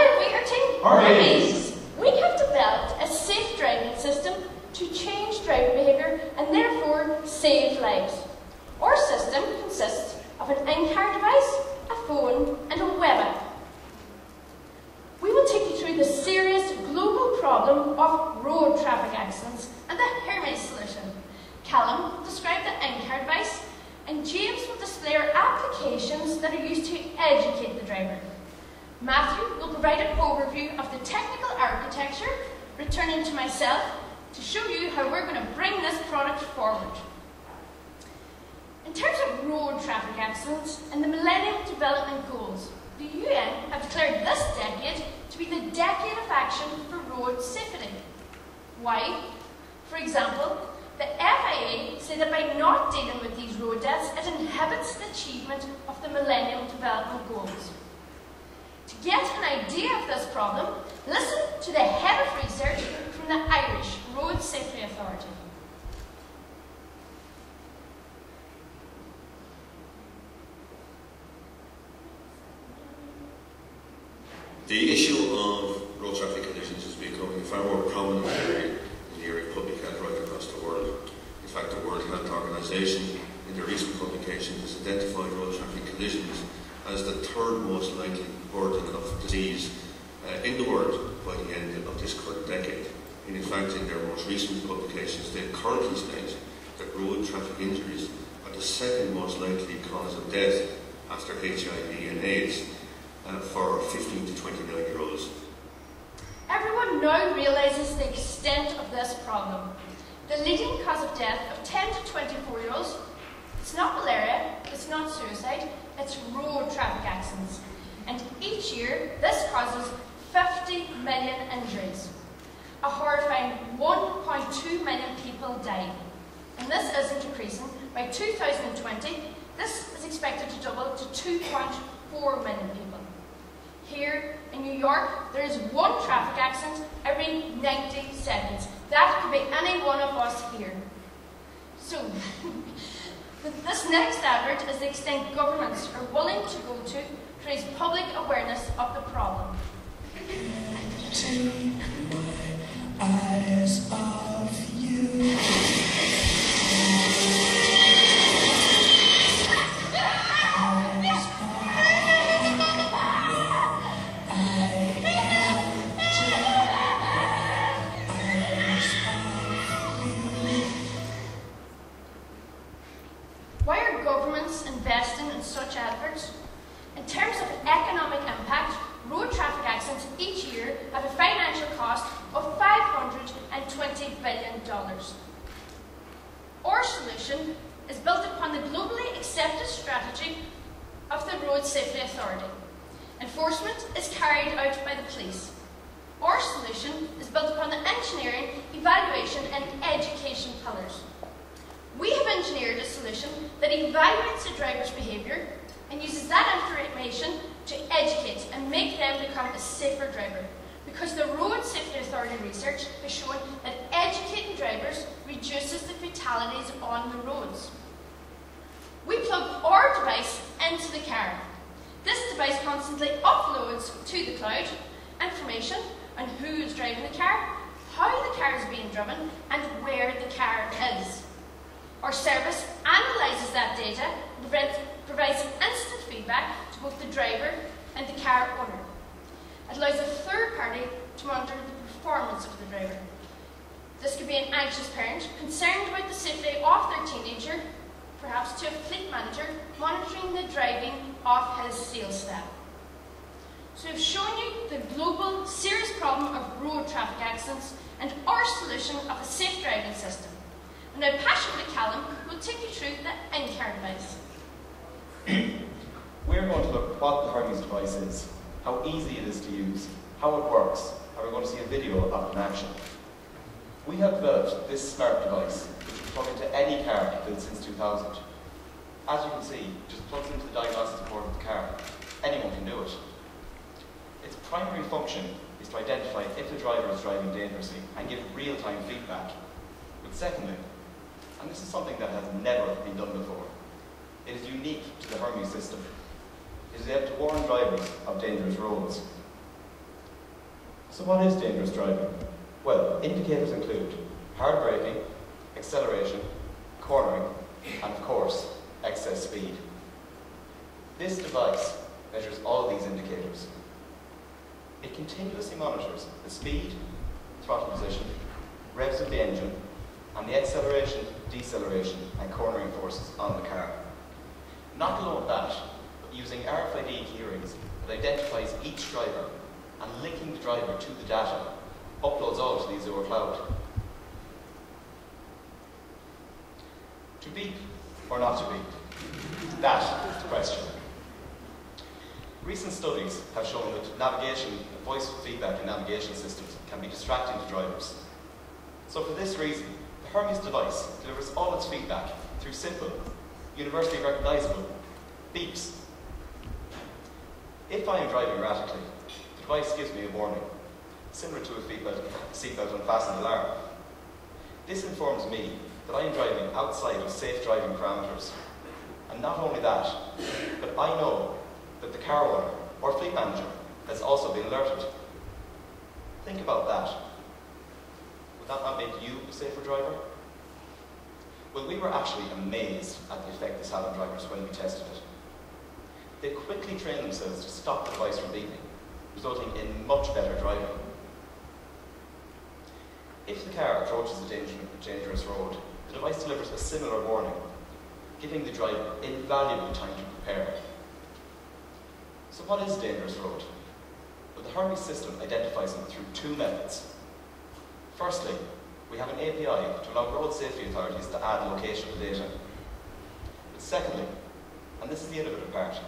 are we, our team? Hermes! We have developed a safe driving system to change driver behaviour and therefore save lives. Our system consists of an in-car device, a phone and a web app. We will take you through the serious global problem of road traffic accidents and the Hermes solution. Callum will describe the in-car device and James will display our applications that are used to educate the driver. Matthew will provide an overview of the technical architecture, returning to myself to show you how we're going to bring this product forward. In terms of road traffic accidents and the Millennium Development Goals, the UN have declared this decade to be the decade of action for road safety. Why? For example, the FIA say that by not dealing with these road deaths, it inhibits the achievement of the Millennium Development Goals. To get an idea of this problem, listen to the head of research from the Irish Road Safety Authority. The issue of road traffic conditions is becoming a far more prominent area in the area of public health right across the world. In fact, the World Health Organization, in their recent publication, has identified road traffic conditions as the third most likely burden of disease in the world by the end of this current decade. And in fact, in their most recent publications, they currently state that road traffic injuries are the second most likely cause of death after HIV and AIDS for 15 to 29-year-olds. Everyone now realises the extent of this problem. The leading cause of death of 10 to 24-year-olds, it's not malaria, it's not suicide, it's road traffic accidents. And each year, this causes 50 million injuries. A horrifying 1.2 million people die. And this isn't decreasing. By 2020, this is expected to double to 2.4 million people. Here in New York, there is one traffic accident every 90 seconds. That could be any one of us here. So, this next advert is the extent governments are willing to go to raise public awareness of the problem. Take my eyes off you. Why are governments investing in such adverts? In terms of economic impact, road traffic accidents each year have a financial cost of $520 billion. Our solution is built upon the globally accepted strategy of the Road Safety Authority. Enforcement is carried out by the police. Our solution is built upon the engineering, evaluation and education pillars. We have engineered a solution that evaluates the driver's behaviour and uses that information to educate and make them become a safer driver. Because the Road Safety Authority research has shown that educating drivers reduces the fatalities on the roads. We plug our device into the car. This device constantly uploads to the cloud information on who is driving the car, how the car is being driven, and where the car is. Our service analyses that data and provides instant feedback to both the driver and the car owner. It allows a third party to monitor the performance of the driver. This could be an anxious parent concerned about the safety of their teenager, perhaps to a fleet manager monitoring the driving of his sales staff. So we've shown you the global serious problem of road traffic accidents and our solution of a safe driving system. And now passionately Callum will take you through the in-car device. We're going to look at what the Hermes device is, how easy it is to use, how it works, and we're going to see a video of it in action. We have developed this smart device, which can plug into any car built since 2000. As you can see, it just plugs into the diagnostics port of the car. Anyone can do it. Its primary function is to identify if the driver is driving dangerously and give real-time feedback. But secondly, and this is something that has never been done before, it is unique to the Hermes system. It is able to warn drivers of dangerous roads. So what is dangerous driving? Well, indicators include hard braking, acceleration, cornering, and of course, excess speed. This device measures all these indicators. It continuously monitors the speed, throttle position, revs of the engine, and the acceleration, deceleration, and cornering forces on the car. Not alone that, but using RFID key rings that identifies each driver and linking the driver to the data, uploads all to the Azure cloud. To beep or not to beep? That is the question. Recent studies have shown that navigation, voice feedback in navigation systems can be distracting to drivers. So for this reason, the Hermes device delivers all its feedback through simple, universally recognisable beeps. If I am driving erratically, the device gives me a warning, similar to a seatbelt unfastened alarm. This informs me that I am driving outside of safe driving parameters. And not only that, but I know that the car owner or fleet manager has also been alerted. Think about that. Would that not make you a safer driver? Well, we were actually amazed at the effect this had on drivers when we tested it. They quickly trained themselves to stop the device from beeping, resulting in much better driving. If the car approaches a dangerous road, the device delivers a similar warning, giving the driver invaluable time to prepare. So what is a dangerous road? Well, the Hermes system identifies them through two methods. Firstly, we have an API to allow road safety authorities to add locational data. But secondly, and this is the innovative part,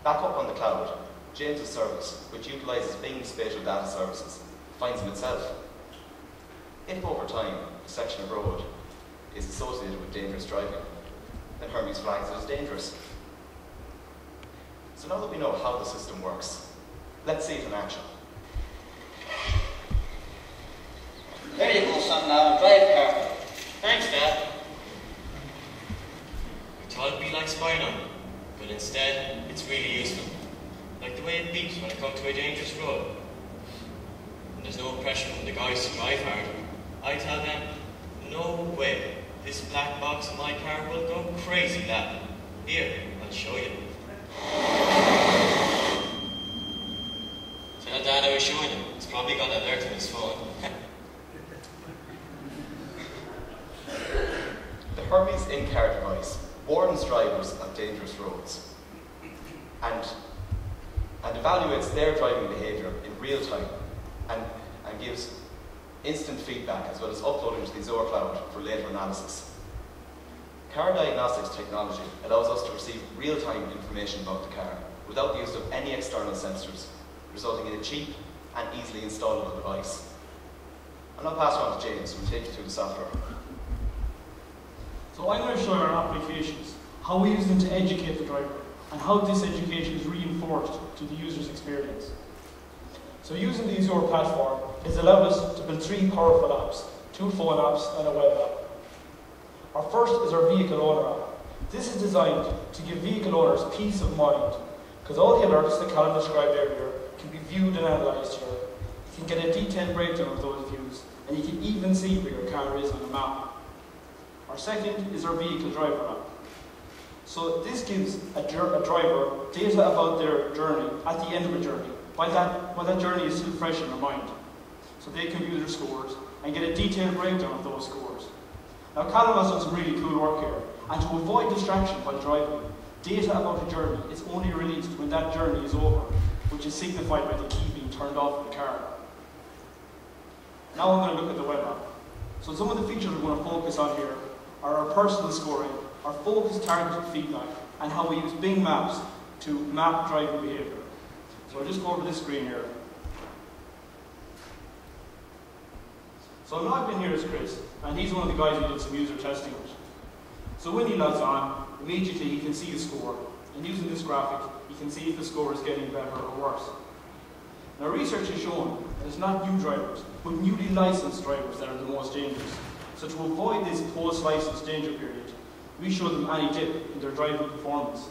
back up on the cloud, James's service, which utilises Bing's spatial data services, finds them itself. If over time a section of road is associated with dangerous driving, then Hermes flags it as dangerous. So now that we know how the system works, let's see it in action. There you go, son, now, drive car. Thanks, Dad. I thought it'd be like spying on me, but instead, it's really useful. Like the way it beeps when I come to a dangerous road. And there's no pressure from the guys who drive hard. I tell them, no way, this black box in my car will go crazy, lad. Here, I'll show you. Tell Dad I was showing him. He's probably got an alert on his phone. The Hermes in-car device warns drivers of dangerous roads and evaluates their driving behaviour in real time and gives instant feedback as well as uploading to the Azure cloud for later analysis. Car diagnostics technology allows us to receive real-time information about the car without the use of any external sensors, resulting in a cheap and easily installable device. I'll now pass it on to James, who will take you through the software. So I'm going to show you our applications, how we use them to educate the driver, and how this education is reinforced to the user's experience. So using the Azure platform has allowed us to build 3 powerful apps, 2 phone apps and a web app. Our first is our vehicle owner app. This is designed to give vehicle owners peace of mind, because all the alerts that Colin described earlier can be viewed and analysed here. You can get a detailed breakdown of those views, and you can even see where your car is on the map. Our second is our vehicle driver app. So this gives a driver data about their journey at the end of a journey, while that journey is still fresh in their mind. So they can view their scores and get a detailed breakdown of those scores. Now Colin has done some really cool work here, and to avoid distraction while driving, data about a journey is only released when that journey is over, which is signified by the key being turned off in the car. Now I'm going to look at the web app. So some of the features we're going to focus on here are our personal scoring, our focused targeted feedback, and how we use Bing Maps to map driving behaviour. So I'll just go over this screen here. So I'm logged in here as Chris, and he's one of the guys who did some user testing with. So when he logs on, immediately he can see his score, and using this graphic, he can see if the score is getting better or worse. Now research has shown that it's not new drivers, but newly licensed drivers that are the most dangerous. So to avoid this post-license danger period, we show them any dip in their driving performance.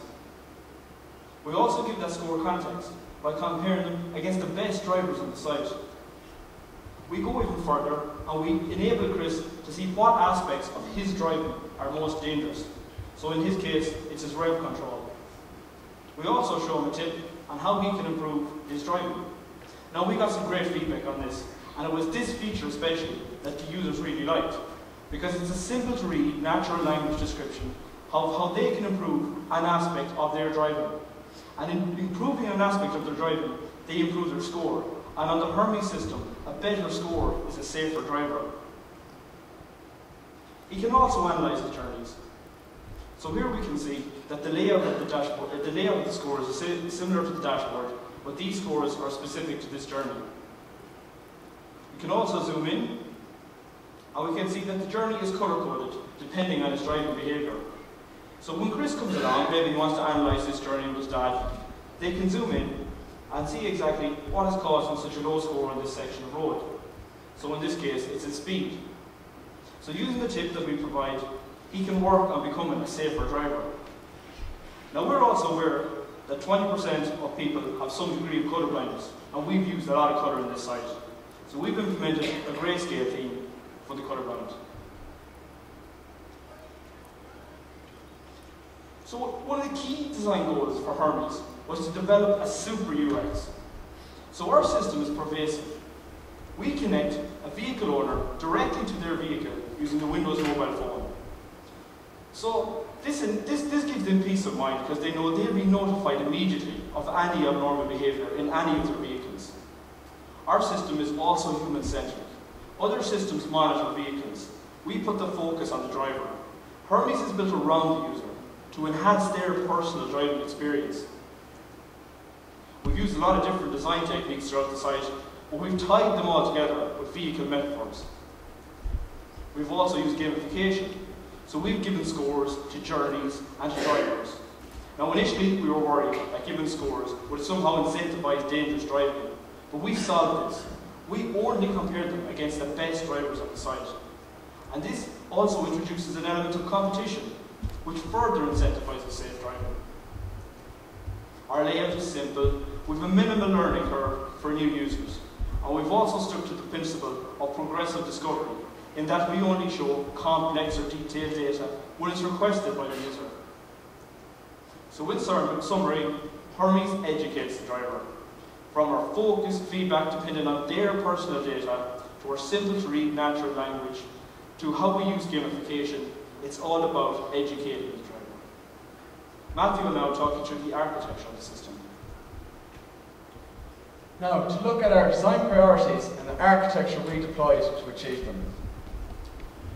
We also give that score context by comparing them against the best drivers on the site. We go even further and we enable Chris to see what aspects of his driving are most dangerous. So in his case, it's his rev control. We also show him a tip on how he can improve his driving. Now we got some great feedback on this, and it was this feature especially that the users really liked, because it's a simple to read natural language description of how they can improve an aspect of their driving. And in improving an aspect of their driving, they improve their score. And on the Hermes system, a better score is a safer driver. He can also analyse the journeys. So here we can see that the layout of the dashboard, the layout of the scores is similar to the dashboard, but these scores are specific to this journey. We can also zoom in, and we can see that the journey is colour-coded, depending on his driving behaviour. So when Chris comes along, maybe he wants to analyse this journey with his dad, they can zoom in and see exactly what has caused him such a low score on this section of road. So in this case, it's his speed. So using the tip that we provide, he can work on becoming a safer driver. Now we're also aware that 20% of people have some degree of colour blindness, and we've used a lot of colour in this site. So we've implemented a grayscale theme for the colourblind. So one of the key design goals for Hermes was to develop a super UX. So our system is pervasive. We connect a vehicle owner directly to their vehicle using the Windows mobile phone. So this gives them peace of mind because they know they'll be notified immediately of any abnormal behaviour in any of their vehicles. Our system is also human-centric. Other systems monitor vehicles. We put the focus on the driver. Hermes is built around the user to enhance their personal driving experience. We've used a lot of different design techniques throughout the site, but we've tied them all together with vehicle metaphors. We've also used gamification. So we've given scores to journeys and to drivers. Now initially we were worried that giving scores would somehow incentivize dangerous driving, but we've solved this. We only compared them against the best drivers on the site. And this also introduces an element of competition, which further incentivizes safe driving. Our layout is simple, with a minimal learning curve for new users. And we've also stuck to the principle of progressive discovery, in that we only show complex or detailed data when it's requested by the user. So in summary, Hermes educates the driver. From our focused feedback depending on their personal data, to our simple to read natural language, to how we use gamification, it's all about educating the driver. Matthew will now talk you through the architecture of the system. Now, to look at our design priorities and the architecture we deployed to achieve them.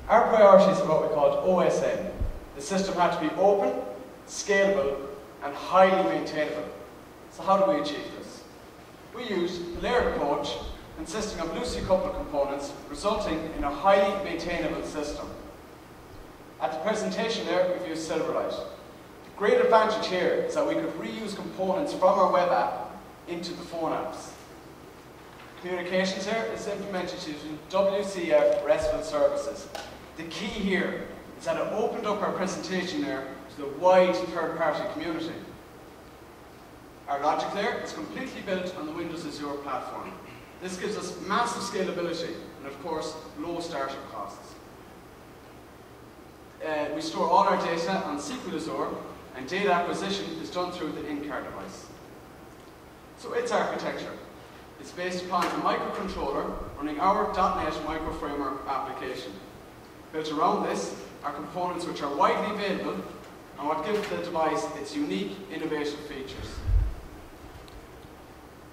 Our priorities are what we called OSM. The system had to be open, scalable, and highly maintainable. So how do we achieve this? We used the layered approach, consisting of loosely coupled components, resulting in a highly maintainable system. At the presentation there, we've used Silverlight. The great advantage here is that we could reuse components from our web app into the phone apps. Communications here is implemented using WCF RESTful services. The key here is that it opened up our presentation there to the wide third-party community. Our logic there is completely built on the Windows Azure platform. This gives us massive scalability and, of course, low startup costs. We store all our data on SQL Azure, and data acquisition is done through the in-car device. So its architecture is based upon a microcontroller running our .NET microframework application. Built around this are components which are widely available and what gives the device its unique, innovative features.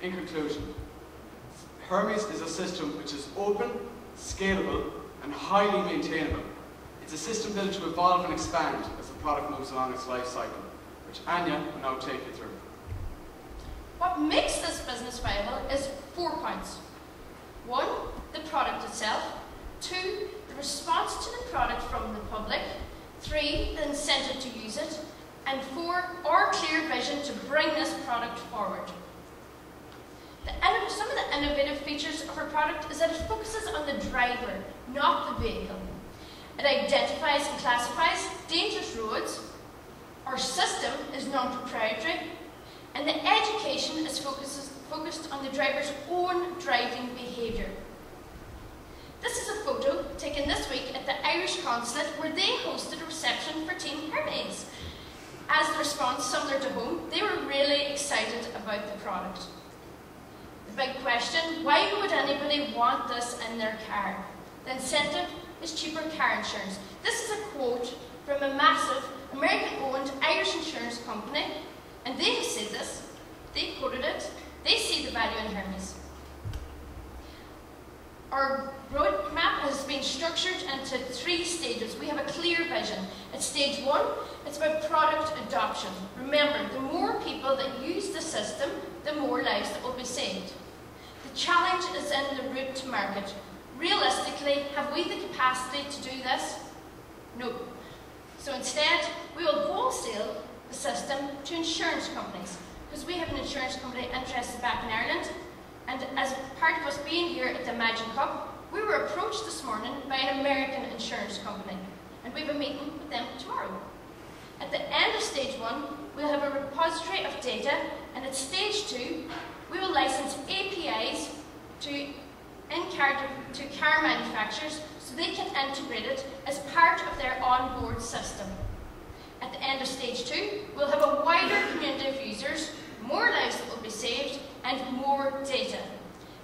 In conclusion, Hermes is a system which is open, scalable, and highly maintainable. It's a system built to evolve and expand as the product moves along its life cycle, which Anya will now take you through. What makes this business viable is 4 points. 1, the product itself. 2, the response to the product from the public. 3, the incentive to use it. And 4, our clear vision to bring this product forward. Some of the innovative features of our product is that it focuses on the driver, not the vehicle. It identifies and classifies dangerous roads. Our system is non-proprietary. And the education is focused on the driver's own driving behaviour. consulate where they hosted a reception for Team Hermes. As the response, similar to home, they were really excited about the product. The big question, why would anybody want this in their car? The incentive is cheaper car insurance. This is a quote from a massive American-owned Irish insurance company, and they have said this, they quoted it, they see the value in Hermes. Our roadmap has been structured into 3 stages. We have a clear vision. At stage 1, it's about product adoption. Remember, the more people that use the system, the more lives that will be saved. The challenge is in the route to market. Realistically, have we the capacity to do this? No. So instead, we will wholesale the system to insurance companies, because we have an insurance company interested back in Ireland, and as part of us being here at the Imagine Cup, we were approached this morning by an American insurance company, and we have a meeting with them tomorrow. At the end of stage 1, we'll have a repository of data, and at stage 2, we will license APIs to car manufacturers so they can integrate it as part of their onboard system. At the end of stage 2, we'll have a wider community of users, more lives that will be saved, and more data.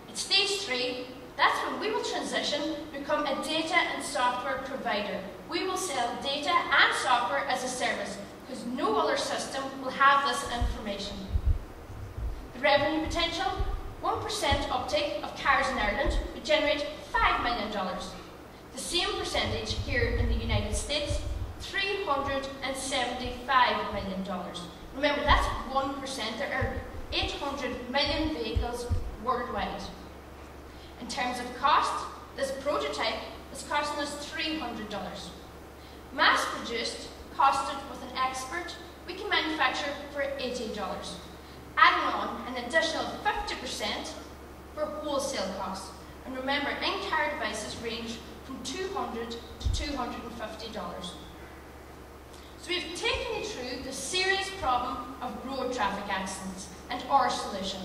At stage 3, that's when we will transition to become a data and software provider. We will sell data and software as a service, because no other system will have this information. The revenue potential, 1% uptake of cars in Ireland would generate $5 million. The same percentage here in the United States, $375 million. Remember, that's 1%. There are 800 million vehicles worldwide. In terms of cost, this prototype is costing us $300. Mass-produced, costed with an expert, we can manufacture for $80. Adding on an additional 50% for wholesale costs. And remember, in-car devices range from $200 to $250. So we've taken you through the serious problem of road traffic accidents and our solution.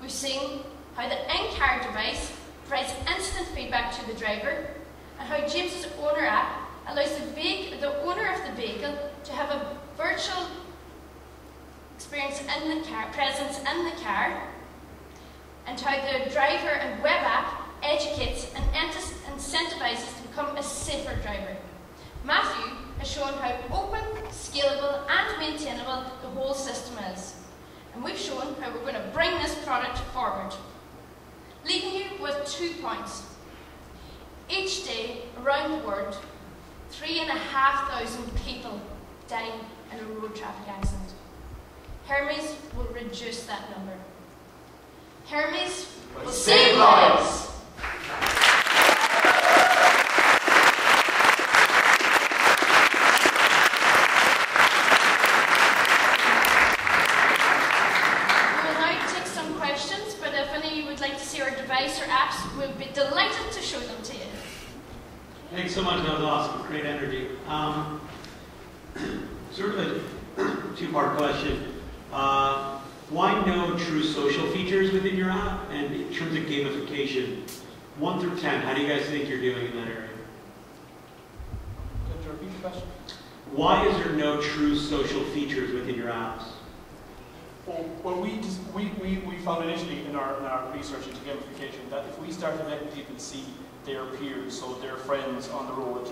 We've seen how the in-car device provides instant feedback to the driver, and how James's owner app allows the owner of the vehicle to have a virtual experience in the car, presence in the car, and how the driver and web app educates and incentivizes to become a safer driver. Matthew has shown how open, scalable and maintainable the whole system is. And we've shown how we're going to bring this product forward. Leaving you with 2 points. Each day around the world, 3,500 people die in a road traffic accident. Hermes will reduce that number. Hermes will save lives! We'll be delighted to show them to you. Thanks so much, that was awesome, great energy. Sort of a 2-part question. Why no true social features within your app? And in terms of gamification, 1 through 10, how do you guys think you're doing in that area? Could you repeat the question? Why is there no true social features within your apps? Well, we found initially in our research into gamification that if we started letting people see their peers, so their friends on the road,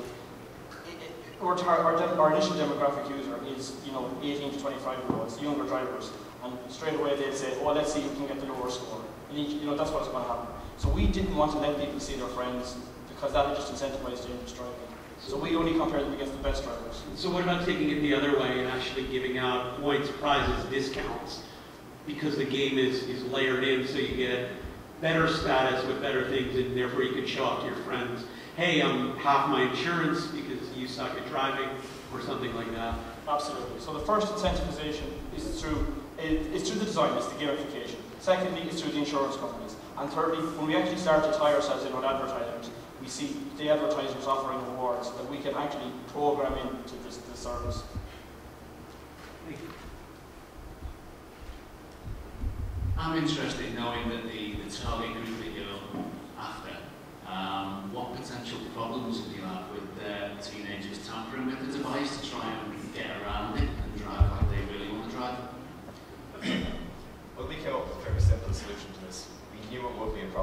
our initial demographic user is 18 to 25-year-olds, younger drivers, and straight away they'd say, oh, let's see who can get the lower score. And that's what's going to happen. So we didn't want to let people see their friends because that would just incentivize dangerous driving. So we only compare them against the best drivers. So what about taking it the other way and actually giving out points, prizes, discounts? Because the game is layered in, so you get better status with better things, and therefore you can show off to your friends, hey, I'm half my insurance because you suck at driving, or something like that. Absolutely. So the first incentivization is through the design, it's the gamification. Secondly, it's through the insurance companies. And thirdly, when we actually start to tie ourselves in with advertising, we see the advertisers offering rewards that we can actually program into this service. Thank you. I'm interested in knowing that the target group that you're after, what potential problems would you have with to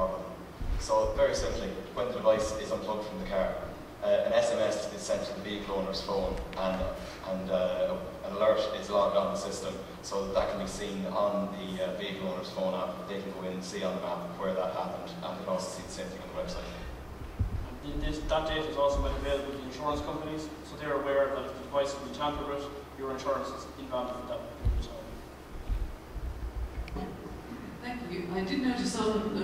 problem. So very simply, when the device is unplugged from the car, an SMS is sent to the vehicle owner's phone, and an alert is logged on the system, so that can be seen on the vehicle owner's phone app. They can go in and see on the map where that happened, and they can also see the same thing on the website. That data is also made available to the insurance companies, so they're aware that if the device has been tampered with, your insurance is invalid for that period of time. Thank you. I did notice on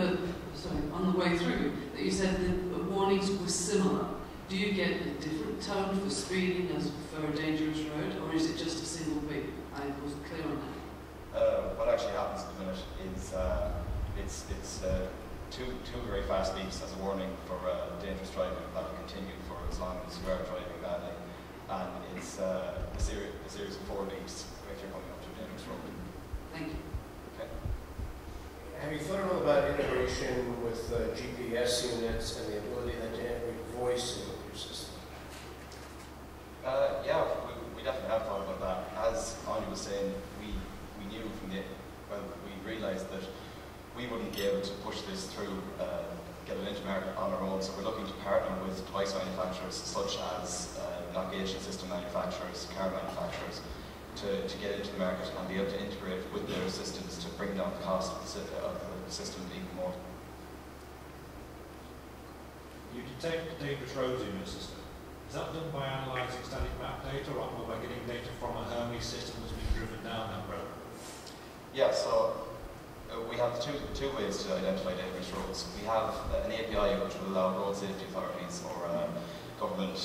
the way through that you said the warnings were similar. Do you get a different tone for speeding as for a dangerous road, or is it just a single beep? I wasn't clear on that. What actually happens at the minute is it's two very fast beeps as a warning for dangerous driving that will continue for as long as you are driving badly, and it's a series of 4 beeps if you're coming up to a dangerous road. Thank you. Okay. Have you thought at all about integration with GPS units and the ability then to integrate voice into your system? Yeah, we definitely have thought about that. As Anya was saying, we knew from we realised that we wouldn't be able to push this through, get it into market on our own, so we're looking to partner with device manufacturers such as navigation system manufacturers, car manufacturers, to get into the market and be able to integrate with their systems to bring down the cost of the system even more. You detect dangerous roads in your system. Is that done by analysing static map data or by getting data from a Hermes system that's been driven down that road? Yeah, so we have two ways to identify dangerous roads. We have an API which will allow road safety authorities or government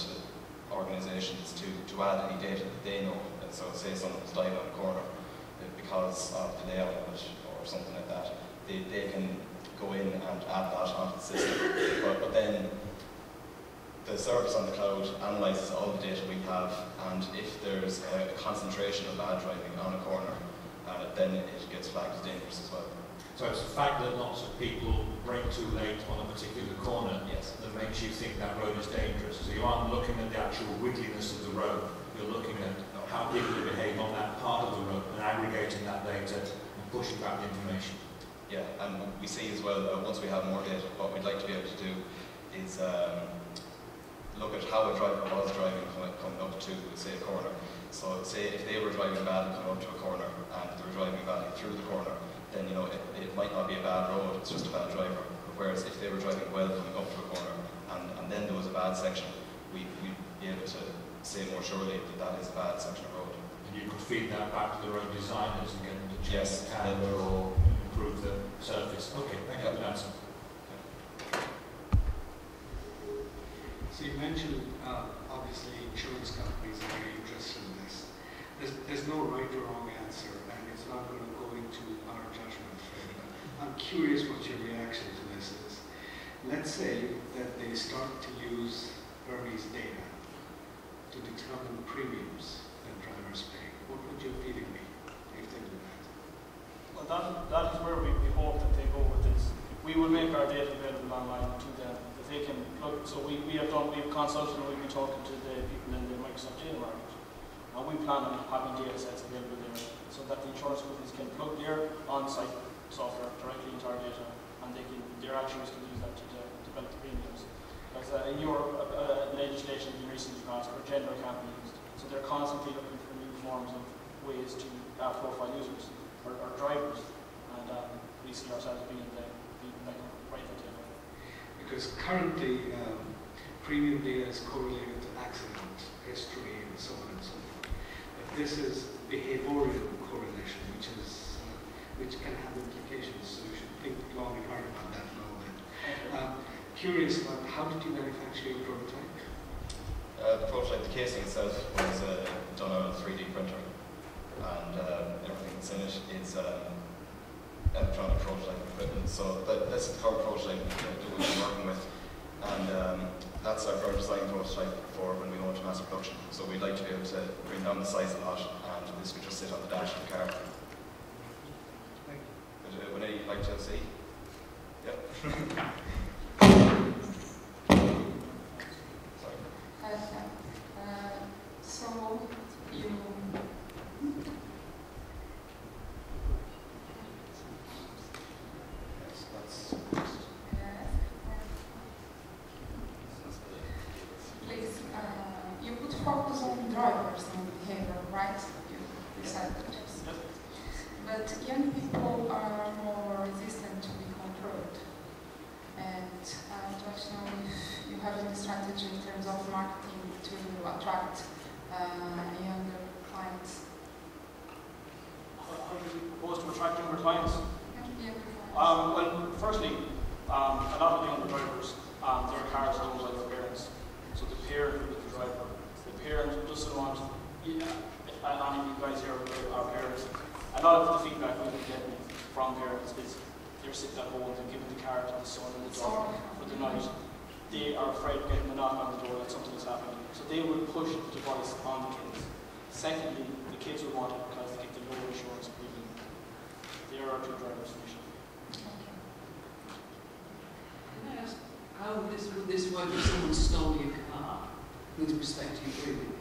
organisations to add any data that they know. So say someone's died on a corner because of the layout of it or something like that, they can go in and add that onto the system. But then the service on the cloud analyses all the data we have, and if there's a concentration of bad driving on a corner, then it gets flagged as dangerous as well. So it's the fact that lots of people brake too late on a particular corner that makes you think that road is dangerous. So you aren't looking at the actual wiggliness of the road, you're looking at how people behave on that part of the road and aggregating that data and pushing back the information. Yeah, and we see as well, once we have more data, what we'd like to be able to do is look at how a driver was driving coming up to, say, a corner. So say if they were driving badly coming up to a corner and they were driving badly through the corner, then it might not be a bad road, it's just a bad driver. Whereas if they were driving well coming up to a corner and then there was a bad section, we'd be able to say more surely that is a bad section of road. And you could feed that back to the road designers and get them to change the camber or improve the surface. Okay, thank you for that answer. So you mentioned, obviously, insurance companies are very interested in this. There's no right or wrong answer, and it's not going to go into our judgment. I'm curious what your reaction to this is. Let's say that they start to use Hermes data to determine premiums that drivers pay. What would your feeling be if they do that? Well, that is where we hope that they go with this. We will make our data available online to them. If they can plug, so we've consulted and we've been talking to the people in the Microsoft data market. And we plan on having data sets available there so that the insurance companies can plug their on-site software directly into our data, and their actuaries can use that to develop the premiums. Because in Europe, legislation has been recently passed where gender can't be used. So they're constantly looking for new forms of ways to profile users or drivers. And we see ourselves being right at the table. Because currently, premium data is correlated to accident history and so on and so forth. But this is behavioral correlation, which can have implications. So you should think long and hard about that a little bit. Curious about how did you manufacture your prototype? The prototype, the casing itself, was done on a 3D printer, and everything that's in it is electronic prototype equipment. So that's the current prototype that we've been working with, and that's our current design prototype for when we go into mass production. So we'd like to be able to bring down the size a lot, and this could just sit on the dash of the car. Would anyone like to see? Yep. So you Yes, that's having a strategy in terms of marketing to attract younger clients? How do we propose to attract younger clients? Younger clients. Well, firstly, a lot of the younger drivers, their cars are owned by their parents. So the parent will be the driver. The parent doesn't want, any of you guys here are parents. A lot of the feedback we've been getting from parents is they're sitting at home and giving the car to the son and the daughter for the night. They are afraid of getting a knock on the door that something is happening. So they will push the device on the kids. Secondly, the kids will want it because they get the lower insurance premium. They are our two drivers initially. Can I ask, how would this work if someone stole your car with respect to your premium?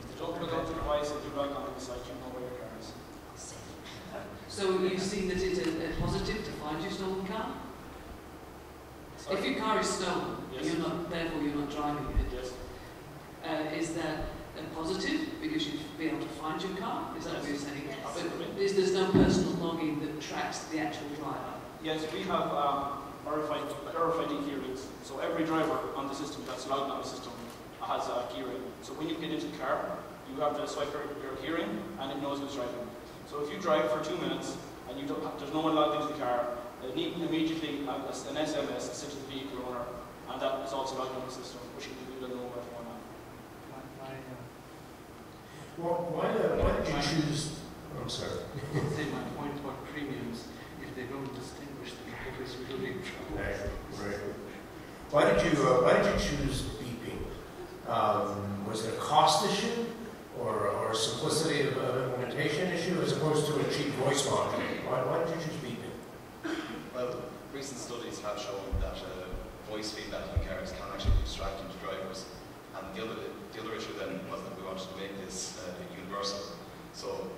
If they don't plug out the device and you log onto the site, you know where your car is. So you see that it's a positive to find your stolen car? Sorry? If your car is stolen, yes. Therefore you're not driving it. Yes. Is that a positive because you'd be able to find your car? Is that what you're saying? Yes. But there's no personal logging that tracks the actual driver? Yes, we have RFID key rings. So every driver on the system that's logged on the system has a key ring. So when you get into the car, you have to swipe your key ring and it knows who's driving. So if you drive for 2 minutes and there's no one logged into the car, immediately an SMS is sent to the vehicle owner, and that is also logged on the system, which you will know what's going on. Why did you choose? I'm sorry. Say my point about premiums, if they don't distinguish the drivers, we will be in trouble. Right. Why did you choose beeping? Was it a cost issue? Or a simplicity of implementation issue as opposed to a cheap voice module? Why did you choose beeping? Well, recent studies have shown that voice feedback in cars can actually be distracting to drivers. And the other issue then was that we wanted to make this universal. So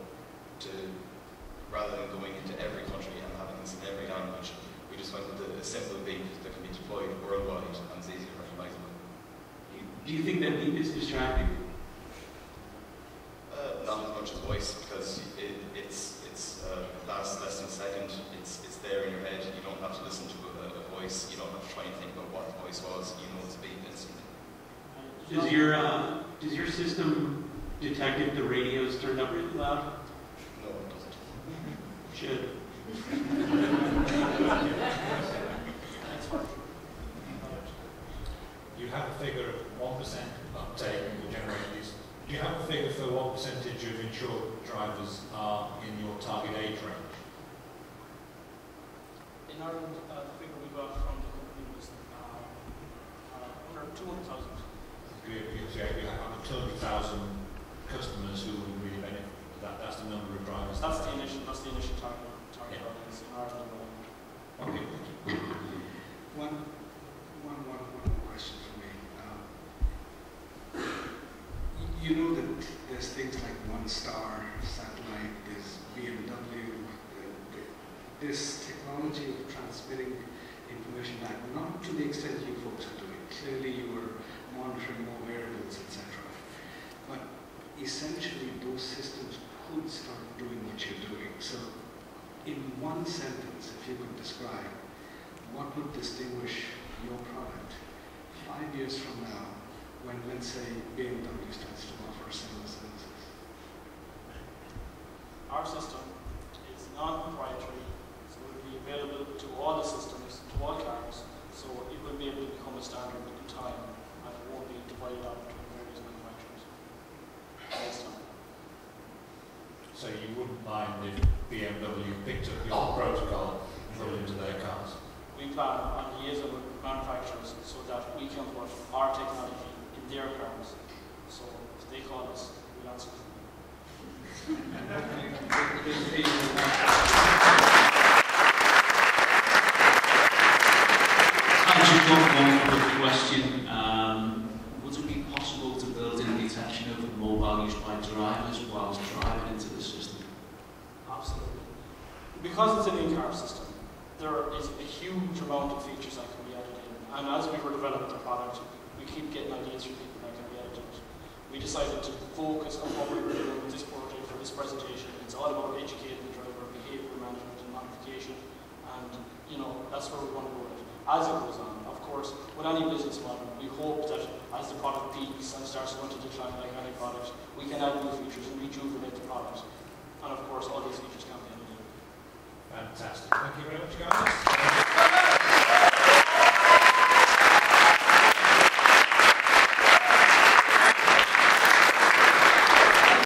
rather than going into every country and having this in every language, we just went with a simple beep that can be deployed worldwide and is easily recognizable. Do you think that beep is distracting? Not as much as voice, because it's lasts less than a second. It's there in your head. You don't have to listen to a voice. You don't have to try and think about what the voice was. You know it's beep instantly. Does your system detect if the radio's turned up really loud? No, it doesn't. Should. You have a figure of 1% uptake in the generators. Do you have a figure for what percentage of insured drivers are in your target age range? In Ireland, the figure we got from the company was under 200,000. You have 200,000 customers who would really benefit. That's the number of drivers. That's the initial target audience in Ireland. Okay. One more question for me. You know that there's things like one-star satellite, there's BMW, this technology of transmitting information back, not to the extent you folks are doing. Clearly you are monitoring more variables, etc. But essentially those systems could start doing what you're doing. So in one sentence, if you could describe what would distinguish your product 5 years from now, when, let's say, BMW starts to offer similar services? Our system is non-proprietary, so it will be available to all the systems, to all cars, so it will be able to become a standard in time, and it won't be divided up between various manufacturers. So you wouldn't mind if BMW picked up your protocol and put it into their cars? We plan on liaison with manufacturers so that we can put our technology in their cars. So if they call us, we'll answer them. I've just got one quick question. Would it be possible to build in detection of mobile use by drivers whilst driving into the system? Absolutely. Because it's an in-car system, there is a huge amount of features that can be added in. And as we were developing the product, we keep getting ideas from people that can be added in. We decided to focus on what we were doing with this project for this presentation. It's all about educating the driver, behavior management and modification. And, you know, that's where we want to go with it. As it goes on, of course, course, with any business model, we hope that as the product peaks and starts going to decline like any product, we can add new features and rejuvenate the product. And of course, all these features can be eliminated. Fantastic. Thank you very much, guys.